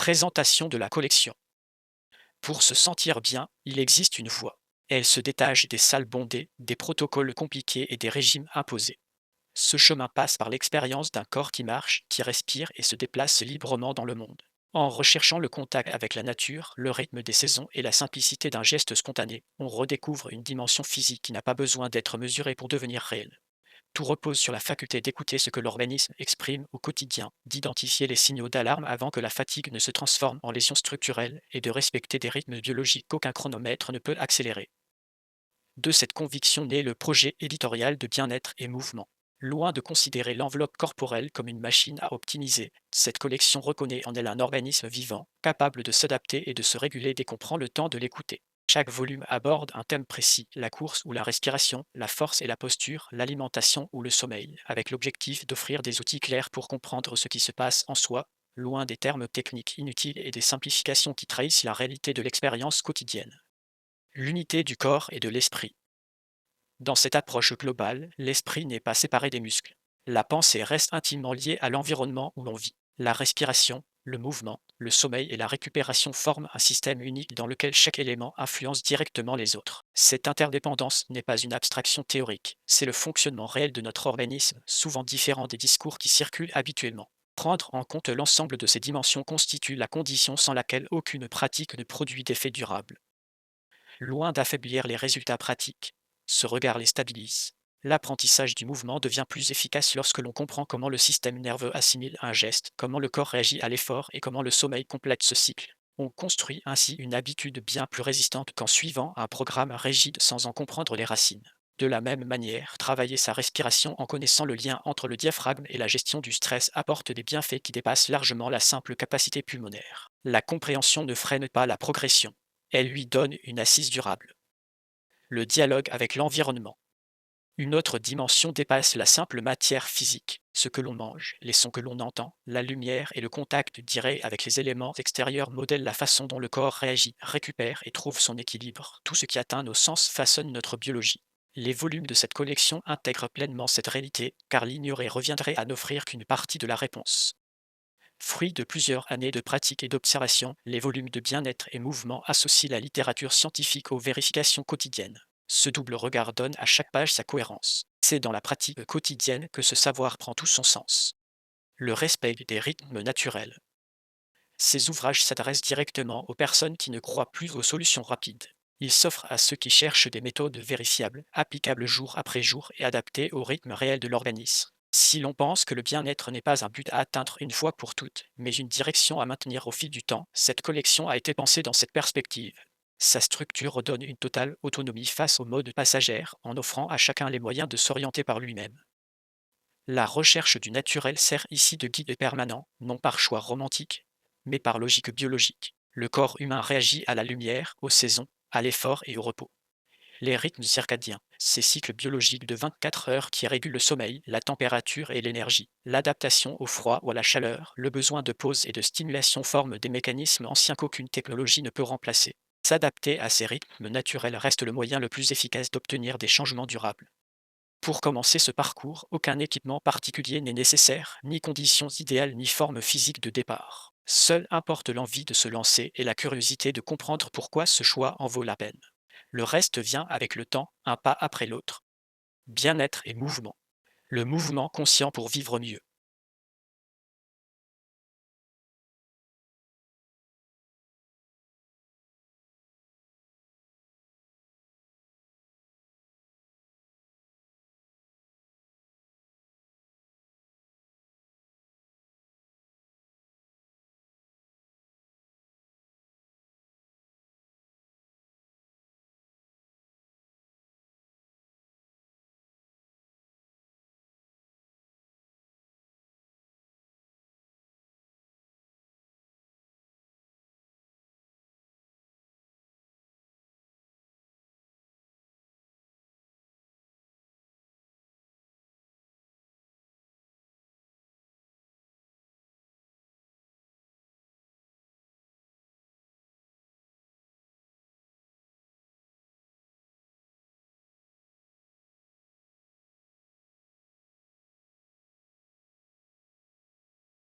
Présentation de la collection. Pour se sentir bien, il existe une voie. Elle se détache des salles bondées, des protocoles compliqués et des régimes imposés. Ce chemin passe par l'expérience d'un corps qui marche, qui respire et se déplace librement dans le monde. En recherchant le contact avec la nature, le rythme des saisons et la simplicité d'un geste spontané, on redécouvre une dimension physique qui n'a pas besoin d'être mesurée pour devenir réelle. Tout repose sur la faculté d'écouter ce que l'organisme exprime au quotidien, d'identifier les signaux d'alarme avant que la fatigue ne se transforme en lésions structurelles et de respecter des rythmes biologiques qu'aucun chronomètre ne peut accélérer. De cette conviction naît le projet éditorial de bien-être et mouvement. Loin de considérer l'enveloppe corporelle comme une machine à optimiser, cette collection reconnaît en elle un organisme vivant, capable de s'adapter et de se réguler dès qu'on prend le temps de l'écouter. Chaque volume aborde un thème précis, la course ou la respiration, la force et la posture, l'alimentation ou le sommeil, avec l'objectif d'offrir des outils clairs pour comprendre ce qui se passe en soi, loin des termes techniques inutiles et des simplifications qui trahissent la réalité de l'expérience quotidienne. L'unité du corps et de l'esprit. Dans cette approche globale, l'esprit n'est pas séparé des muscles. La pensée reste intimement liée à l'environnement où l'on vit. La respiration, le mouvement, le sommeil et la récupération forment un système unique dans lequel chaque élément influence directement les autres. Cette interdépendance n'est pas une abstraction théorique, c'est le fonctionnement réel de notre organisme, souvent différent des discours qui circulent habituellement. Prendre en compte l'ensemble de ces dimensions constitue la condition sans laquelle aucune pratique ne produit d'effet durable. Loin d'affaiblir les résultats pratiques, ce regard les stabilise. L'apprentissage du mouvement devient plus efficace lorsque l'on comprend comment le système nerveux assimile un geste, comment le corps réagit à l'effort et comment le sommeil complète ce cycle. On construit ainsi une habitude bien plus résistante qu'en suivant un programme rigide sans en comprendre les racines. De la même manière, travailler sa respiration en connaissant le lien entre le diaphragme et la gestion du stress apporte des bienfaits qui dépassent largement la simple capacité pulmonaire. La compréhension ne freine pas la progression. Elle lui donne une assise durable. Le dialogue avec l'environnement. Une autre dimension dépasse la simple matière physique. Ce que l'on mange, les sons que l'on entend, la lumière et le contact direct avec les éléments extérieurs modèlent la façon dont le corps réagit, récupère et trouve son équilibre. Tout ce qui atteint nos sens façonne notre biologie. Les volumes de cette collection intègrent pleinement cette réalité, car l'ignorer reviendrait à n'offrir qu'une partie de la réponse. Fruit de plusieurs années de pratique et d'observation, les volumes de bien-être et mouvement associent la littérature scientifique aux vérifications quotidiennes. Ce double regard donne à chaque page sa cohérence. C'est dans la pratique quotidienne que ce savoir prend tout son sens. Le respect des rythmes naturels. Ces ouvrages s'adressent directement aux personnes qui ne croient plus aux solutions rapides. Ils s'offrent à ceux qui cherchent des méthodes vérifiables, applicables jour après jour et adaptées au rythme réel de l'organisme. Si l'on pense que le bien-être n'est pas un but à atteindre une fois pour toutes, mais une direction à maintenir au fil du temps, cette collection a été pensée dans cette perspective. Sa structure donne une totale autonomie face aux modes passagères, en offrant à chacun les moyens de s'orienter par lui-même. La recherche du naturel sert ici de guide permanent, non par choix romantique, mais par logique biologique. Le corps humain réagit à la lumière, aux saisons, à l'effort et au repos. Les rythmes circadiens, ces cycles biologiques de 24 heures qui régulent le sommeil, la température et l'énergie, l'adaptation au froid ou à la chaleur, le besoin de pause et de stimulation forment des mécanismes anciens qu'aucune technologie ne peut remplacer. S'adapter à ces rythmes naturels reste le moyen le plus efficace d'obtenir des changements durables. Pour commencer ce parcours, aucun équipement particulier n'est nécessaire, ni conditions idéales ni forme physique de départ. Seule importe l'envie de se lancer et la curiosité de comprendre pourquoi ce choix en vaut la peine. Le reste vient avec le temps, un pas après l'autre. Bien-être et mouvement. Le mouvement conscient pour vivre mieux.